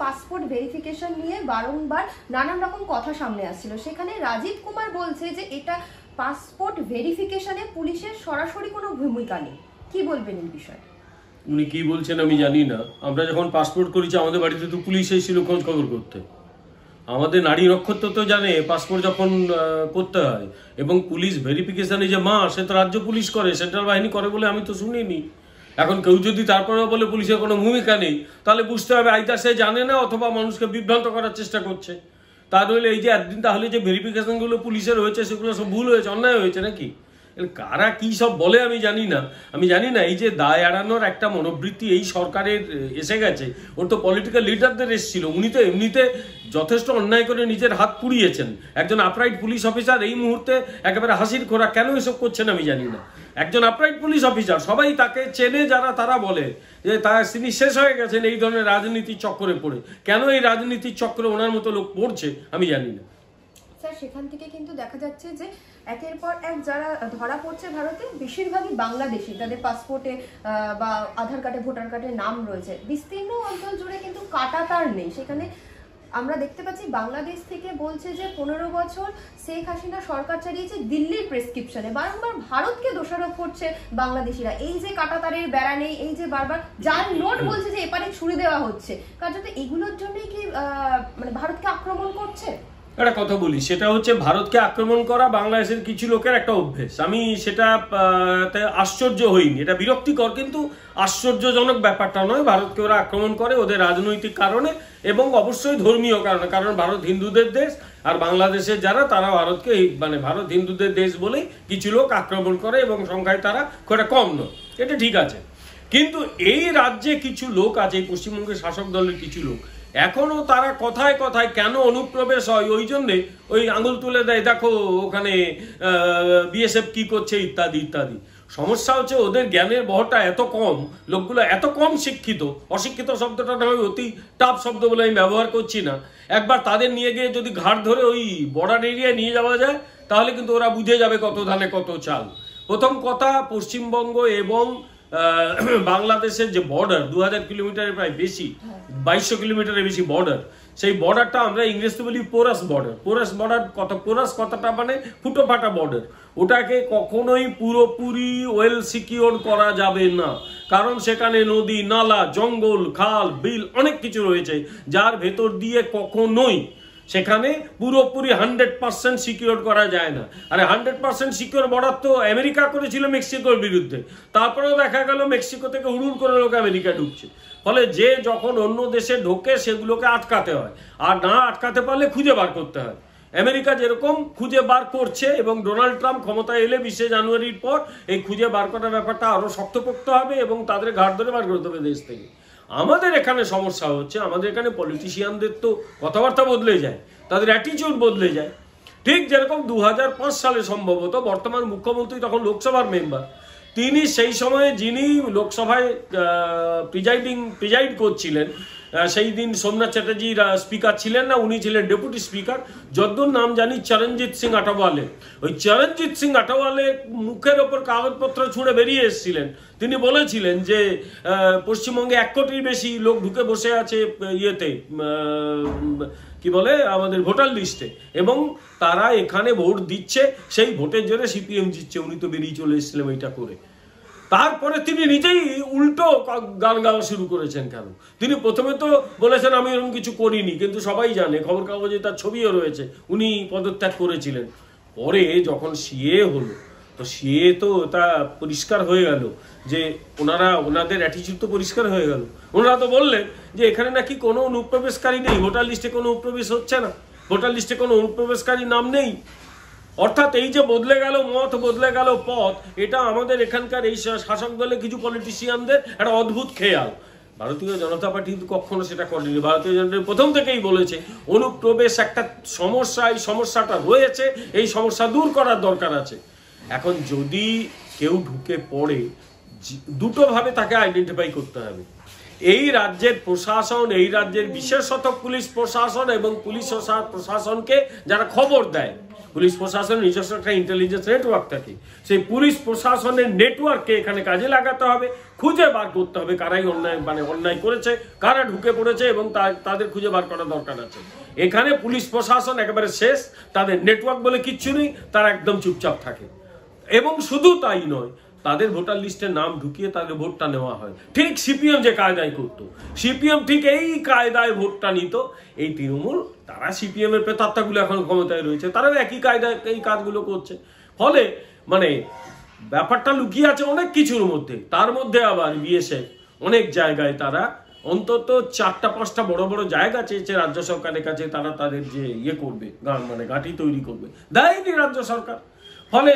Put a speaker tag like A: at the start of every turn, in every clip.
A: Passport verification নিয়ে বারংবার নানান রকম কথা সামনে আসছিল। সেখানে রাজীব কুমার বলছে যে এটা পাসপোর্ট ভেরিফিকেশনে পুলিশের সরাসরি কোনো ভূমিকা নেই। কি বলবেন এই বিষয়ে?
B: উনি কি বলছেন আমি জানি না। আমরা যখন পাসপোর্ট করেছি আমাদের বাড়িতে তো পুলিশ এসেছিল খোঁজ খবর করতে। আমাদের নারী নক্ষত্র তো জানে পাসপোর্ট যখন করতে হয়, এবং পুলিশ ভেরিফিকেশনে যে সে তো রাজ্য পুলিশ করে, সেন্ট্রাল বাহিনী করে বলে আমি তো শুনিনি। এখন কেউ যদি তারপরেও বলে পুলিশের কোনো ভূমিকা নেই, তাহলে বুঝতে হবে আইদার সে জানে না অথবা মানুষকে বিভ্রান্ত করার চেষ্টা করছে। তা নইলে এই যে একদিন তাহলে যে ভেরিফিকেশনগুলো পুলিশের হয়েছে সেগুলো সব ভুল হয়েছে, অন্যায় হয়েছে নাকি? কারা কি সব বলে আমি জানি না। এই যে দায় এড়ানোর একটা মনোবৃত্তি এই সরকারের এসে গেছে, ওর তো পলিটিক্যাল লিডারদের এসেছিল। উনি তো এমনিতে যথেষ্ট অন্যায় করে নিজের হাত পুড়িয়েছেন। একজন আপরাইট পুলিশ অফিসার এই মুহূর্তে একেবারে হাসির খোরা কেন এসব করছেন আমি জানি না। একজন আপরাইট পুলিশ অফিসার, সবাই তাকে চেনে, যারা তারা বলে যে তিনি শেষ হয়ে গেছেন এই ধরনের রাজনীতির চক্করে পড়ে। কেন এই রাজনীতির চক্রে ওনার মতো লোক পড়ছে আমি জানি না।
A: স্যার, সেখান থেকে কিন্তু দেখা যাচ্ছে যে একের পর এক যারা ধরা পড়ছে ভারতে বেশিরভাগই বাংলাদেশি, তাদের পাসপোর্টে বা আধার কার্ডে ভোটার কার্ডে নাম রয়েছে। বিস্তীর্ণ অঞ্চল জুড়ে কিন্তু কাঁটাতার নেই। সেখানে আমরা দেখতে পাচ্ছি বাংলাদেশ থেকে বলছে যে 15 বছর শেখ হাসিনা সরকার চালিয়েছে দিল্লির প্রেসক্রিপশনে। বারংবার ভারতকে দোষারোপ করছে বাংলাদেশিরা, এই যে কাঁটাতারের বেড়া নেই, এই যে বারবার জাল নোট বলছে যে এপারে ছুড়ে দেওয়া হচ্ছে, কার্যত এগুলোর জন্যই কি মানে ভারতকে আক্রমণ করছে?
B: একটা কথা বলি, সেটা হচ্ছে ভারতকে আক্রমণ করা বাংলাদেশের কিছু লোকের একটা অভ্যেস। আমি সেটা আশ্চর্য হইনি, এটা বিরক্তিকর কিন্তু আশ্চর্যজনক ব্যাপারটা নয়। ভারতকে ওরা আক্রমণ করে ওদের রাজনৈতিক কারণে এবং অবশ্যই ধর্মীয় কারণে, কারণ ভারত হিন্দুদের দেশ, আর বাংলাদেশের যারা তারা ভারতকে ভারত হিন্দুদের দেশ বলেই কিছু লোক আক্রমণ করে এবং সংখ্যায় তারা খুব একটা কম নয়, এটা ঠিক আছে। কিন্তু এই রাজ্যে কিছু লোক আছে, এই পশ্চিমবঙ্গের শাসক দলের কিছু লোক, এখনো তারা কথায় কথায় কেন অনুপ্রবেশ হয় ওই জন্যে ওই আঙুল তুলে দেয়, দেখো ওখানে বিএসএফ কি করছে ইত্যাদি ইত্যাদি। সমস্যা হচ্ছে ওদের জ্ঞানের বহরটা এত কম, লোকগুলো এত কম শিক্ষিত। অশিক্ষিত শব্দটা না হয় অতি টাফ শব্দ বলে আমি ব্যবহার করছি না। একবার তাদের নিয়ে গিয়ে যদি ঘাট ধরে ওই বর্ডার এরিয়ায় নিয়ে যাওয়া যায় তাহলে কিন্তু ওরা বুঝে যাবে কত ধানে কত চাল। প্রথম কথা, পশ্চিমবঙ্গ এবং বাংলাদেশের যে বর্ডার 2000 কিলোমিটারের প্রায় বেশি, 2200 কিলোমিটারের বেশি বর্ডার, সেই বর্ডারটা আমরা ইংরেজিতে বলি পোরাস বর্ডার। পোরাস কথাটা মানে ফুটো ফাটা বর্ডার। ওটাকে কখনোই পুরোপুরি ওয়েল সিকিউর করা যাবে না, কারণ সেখানে নদী, নালা, জঙ্গল, খাল, বিল অনেক কিছু রয়েছে, যার ভেতর দিয়ে কখনোই সেখানে পুরোপুরি 100% সিকিউর করা যায় না। আরে 100% সিকিউর বর্ডার তো আমেরিকা করেছিল মেক্সিকোর বিরুদ্ধে, তারপরেও দেখা গেল মেক্সিকো থেকে হুড়ুড় করে লোক আমেরিকা ঢুকছে। ফলে যে যখন অন্য দেশে ঢোকে সেগুলোকে আটকাতে হয়, আর না আটকাতে পারলে খুঁজে বার করতে হয়। আমেরিকা যেরকম খুঁজে বার করছে, এবং ডোনাল্ড ট্রাম্প ক্ষমতায় এলে 20 জানুয়ারির পর এই খুঁজে বার করার ব্যাপারটা আরো শক্তপোক্ত হবে এবং তাদের ঘাট ধরে বার করতে হবে দেশ থেকে। আমাদের এখানে সমস্যা হচ্ছে, আমাদের এখানে পলিটিশিয়ানদের তো কথাবার্তা বদলে যায়, তাদের অ্যাটিটিউড বদলে যায়। ঠিক যেরকম 2005 সালে সম্ভবত বর্তমান মুখ্যমন্ত্রী তখন লোকসভার মেম্বার, তিনি সেই সময়ে যিনি লোকসভায় প্রিজাইড করছিলেন, সেই দিন সোমনাথ চ্যাটার্জি স্পিকার ছিলেন না, উনি ছিলেন ডেপুটি স্পিকার, যদ্দূর নাম জানি চরণজিৎ সিং আটাওয়ালে। ওই চরণজিৎ সিং আটাওয়ালে মুখের ওপর কাগজপত্র ছুঁড়ে বেরিয়ে এসেছিলেন। তিনি বলেছিলেন যে পশ্চিমবঙ্গে 1 কোটির বেশি লোক ঢুকে বসে আছে ইয়েতে কি বলে আমাদের ভোটার লিস্টে, এবং তারা এখানে ভোট দিচ্ছে, সেই ভোটের জন্য সিপিএম জিতছে। উনি তো বেরিয়ে চলে এসেছিলেন এইটা করে। তারপরে তিনি নিজেই উল্টো গান গাওয়া শুরু করেছেন। কেন? তিনি প্রথমে তো বলেছেন আমি এরকম কিছু করিনি, কিন্তু সবাই জানে, খবর কাগজে তার ছবিও রয়েছে, উনি পদত্যাগ করেছিলেন। পরে যখন সিএ হলো, তো সিএ তো তা পরিষ্কার হয়ে গেল যে ওনাদের অ্যাটিটিউড তো পরিষ্কার হয়ে গেল। ওনারা তো বললেন যে এখানে নাকি কোনো অনুপ্রবেশকারী নেই, ভোটার লিস্টে কোনো অনুপ্রবেশ হচ্ছে না, ভোটার লিস্টে কোনো অনুপ্রবেশকারী নাম নেই। অর্থাৎ এই যে বদলে গেল মত, বদলে গেল পথ, এটা আমাদের এখানকার এই শাসক দলে কিছু পলিটিশিয়ানদের একটা অদ্ভুত খেয়াল। ভারতীয় জনতা পার্টি কিন্তু কখনো সেটা করেনি। ভারতীয় জনতা পার্টি প্রথম থেকেই বলেছে অনুপ্রবেশ একটা সমস্যা, এই সমস্যাটা রয়েছে, এই সমস্যা দূর করার দরকার আছে। এখন যদি কেউ ঢুকে পড়ে, দুটো ভাবে তাকে আইডেন্টিফাই করতে হবে। এই রাজ্যের প্রশাসন, এই রাজ্যের বিশেষত পুলিশ প্রশাসন এবং পুলিশ প্রশাসনকে যারা খবর দেয়, পুলিশ প্রশাসনের নিজস্ব একটা ইন্টেলিজেন্স নেটওয়ার্ক থাকে, সেই পুলিশ প্রশাসনের নেটওয়ার্ককে এখানে কাজে লাগাতে হবে, খুঁজে বার করতে হবে কারাই অন্যায় করেছে, কারা ঢুকে পড়েছে এবং তাদের খুঁজে বার করা দরকার আছে। এখানে পুলিশ প্রশাসন একেবারে শেষ, তাদের নেটওয়ার্ক বলে কিচ্ছু নেই, তারা একদম চুপচাপ থাকে। এবং শুধু তাই নয়, তাদের ভোটার লিস্টে নাম ঢুকিয়ে তাদের ভোটটা নেওয়া হয়, ঠিক সিপিএম যে কায়দায় করতো, সিপিএম ঠিক এই কায়দায় ভোটটা নিত। এই তৃণমূল, তারা সিপিএম এর প্রেতাত্মাগুলো এখন ক্ষমতায় রয়েছে, তারা একই কায়দায় এই কাজগুলো করছে। ফলে মানে ব্যাপারটা লুকিয়ে আছে অনেক কিছুর মধ্যে। তার মধ্যে আবার বিএসএফ অনেক জায়গায় তারা অন্তত 4-5টা বড় বড় জায়গা চেয়েছে রাজ্য সরকারের কাছে, তারা তাদের যে ইয়ে করবে, মানে ঘাঁটি তৈরি করবে, দেয়নি রাজ্য সরকার। ফলে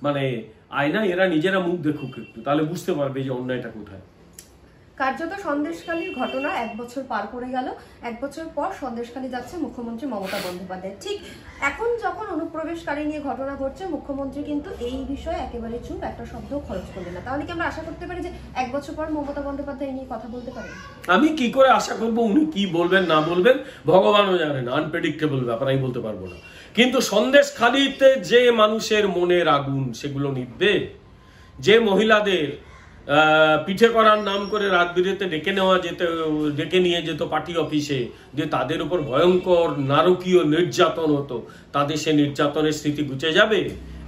B: মানে আয়না এরা নিজেরা মুখ দেখুক একটু, তাহলে বুঝতে পারবে যে অন্যায়টা কোথায়।
A: কার্যত সন্দেশখালীর ঘটনা 1 বছর পার করে গেল। 1 বছর পর সন্দেশখালী যাচ্ছে মুখ্যমন্ত্রী মমতা বন্দ্যোপাধ্যায়। ঠিক এখন যখন অনুপ্রবেশকারী নিয়ে ঘটনা ঘটছে, মুখ্যমন্ত্রী কিন্তু এই বিষয়ে একেবারে চুপ, একটা শব্দ খরচ করলেন না। তাহলে কি আমরা আশা করতে পারি যে 1 বছর পর মমতা বন্দ্যোপাধ্যায় নিয়ে কথা বলতে পারেন?
B: আমি কি করে আশা করবো? উনি কি বলবেন না বলবেন ভগবানও জানেন, আনপ্রেডিক্টেবল ব্যাপার, আমি বলতে পারবো না। কিন্তু সন্দেশখালীতে যে মানুষের মনের আগুন সেগুলো নিভবে, যে মহিলাদের পিঠে করার নাম করে রাত বিরেতে ডেকে নিয়ে যেত পার্টি অফিসে, যে তাদের উপর ভয়ঙ্কর নারকীয় নির্যাতন হতো, তাদের সে নির্যাতনের স্মৃতি ঘুচে যাবে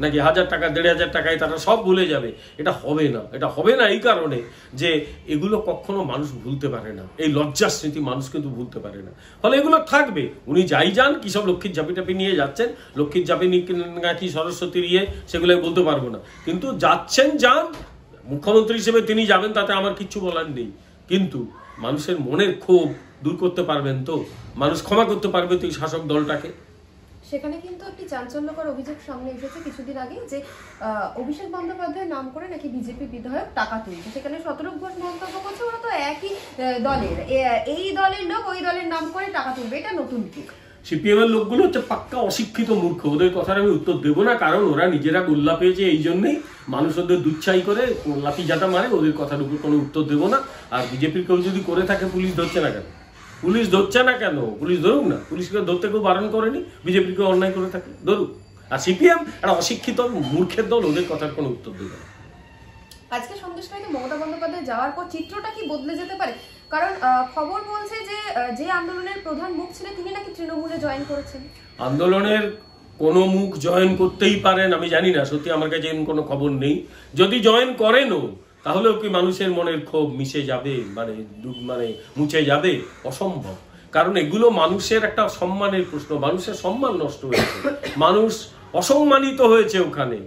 B: নাকি 1000 টাকা 1500 টাকায় তারা সব ভুলে যাবে? এটা হবে না। এটা হবে না এই কারণে যে এগুলো কখনো মানুষ ভুলতে পারে না, এই লজ্জার স্মৃতি মানুষ কিন্তু ভুলতে পারে না। ফলে এগুলো থাকবে। উনি যাই যান, কি সব লক্ষ্মীর ঝাঁপি টাপি নিয়ে যাচ্ছেন, লক্ষ্মীর ঝাঁপি নাকি সরস্বতীর ইয়ে, সেগুলো বলতে পারবো না। কিন্তু যাচ্ছেন, যান, মুখ্যমন্ত্রী হিসেবে তিনি যাবেন, তাতে আমার কিচ্ছু বলার নেই। কিন্তু মানুষের মনের ক্ষোভ দূর করতে পারবেন তো? মানুষ ক্ষমা করতে পারবে তো এই শাসক দলটাকে?
A: সেখানে কিন্তু একটি চাঞ্চল্যকর অভিযোগ সামনে এসেছে কিছুদিন আগে, যে অভিষেক বন্দ্যোপাধ্যায়ের নাম করে নাকি বিজেপি বিধায়ক টাকা তুলছে। সেখানে শতরূপ ঘোষ মন্তব্য করছে ওরা তো একই দলের, এই দলের লোক ওই দলের নাম করে টাকা তুলবে, এটা নতুন কি?
B: সিপিএম এর লোকগুলো হচ্ছে পাক্কা অশিক্ষিত মূর্খ, ওদের কথার আমি উত্তর দেবো না, কারণ ওরা নিজেরা গোল্লা পেয়েছে, এই জন্যই মানুষ ওদের দুচ্ছাই করে লাঠি জাটা মারে, ওদের কথার উপর কোনো উত্তর দেবো না। আর বিজেপির কেউ যদি করে থাকে, পুলিশ ধরছে না কেন? পুলিশ ধরছে না কেন? পুলিশ ধরুক না, পুলিশকে ধরতে কেউ বারণ করেনি। বিজেপির কেউ অন্যায় করে থাকে, ধরুক। আর সিপিএম একটা অশিক্ষিত মূর্খের দল, ওদের কথার কোনো উত্তর দেবে না।
A: আজকে সন্দেশখালীতে মমতা বন্দ্যোপাধ্যায় যাওয়ার পর চিত্রটা কি বদলে যেতে পারে? কারণ খবর বলছে যে আন্দোলনের প্রধান মুখ ছিলেন তিনি নাকি তৃণমূলে জয়েন করেছেন।
B: আন্দোলনের কোনো মুখ জয়েন করতেই পারেন, আমি জানি না, সত্যি আমার কাছে কোনো খবর নেই। যদি জয়েন করেনও, তাহলেও কি মানুষের মনের ক্ষোভ মিশে যাবে, মানে মুছে যাবে? অসম্ভব। কারণ এগুলো মানুষের একটা সম্মানের প্রশ্ন, মানুষের সম্মান নষ্ট হয়েছে, মানুষ অসম্মানিত হয়েছে ওখানে,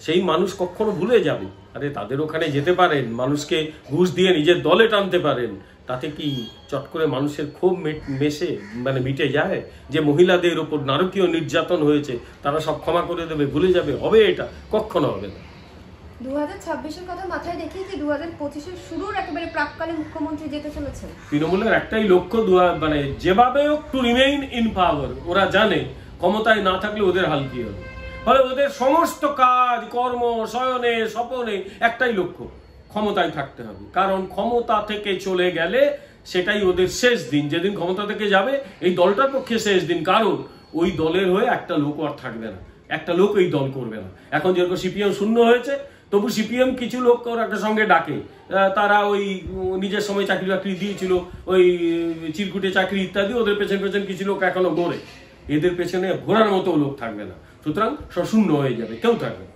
B: সেই মানুষ কখনো ভুলে যাবে? আরে তাদের ওখানে যেতে পারেন, মানুষকে ঘুষ দিয়ে নিজের দলে টানতে পারেন, তাতে কি চট করে মানুষের ক্ষোভ মিটে যায়? যে মহিলাদের ওপর নারকীয় নির্যাতন হয়েছে তারা সব ক্ষমা করে দেবে, ভুলে যাবে? হবে এটা? কখনো হবে না।
A: 2026-এর কথা মাথায় রেখে কি 2025-এর শুরুর একেবারে প্রাককালে মুখ্যমন্ত্রী যেতে চলেছেন?
B: তৃণমূলের একটাই লক্ষ্য, মানে যেভাবে টু রিমেইন ইন পাওয়ার। ওরা জানে ক্ষমতায় না থাকলে ওদের হাল কি হবে। ফলে ওদের সমস্ত কাজ, কর্ম, শয়নে স্বপনে একটাই লক্ষ্য, ক্ষমতায় থাকতে হবে। কারণ ক্ষমতা থেকে চলে গেলে সেটাই ওদের শেষ দিন। যেদিন ক্ষমতা থেকে যাবে, এই দলটার পক্ষে শেষ দিন, কারণ ওই দলের হয়ে একটা লোক আর থাকবে না, একটা লোক এই দল করবে না। এখন যেরকম সিপিএম শূন্য হয়েছে, তবু সিপিএম কিছু লোক ওর একটা সঙ্গে ডাকে, তারা ওই নিজের সময় চাকরি বাকরি দিয়েছিল, ওই চিরকুটে চাকরি ইত্যাদি, ওদের পেছন পেছন কিছু লোক এখনো ঘোরে। এদের পেছনে ঘোরার মতো লোক থাকবে না, সুতরাং শূন্য হয়ে যাবে, কেউ থাকবে না।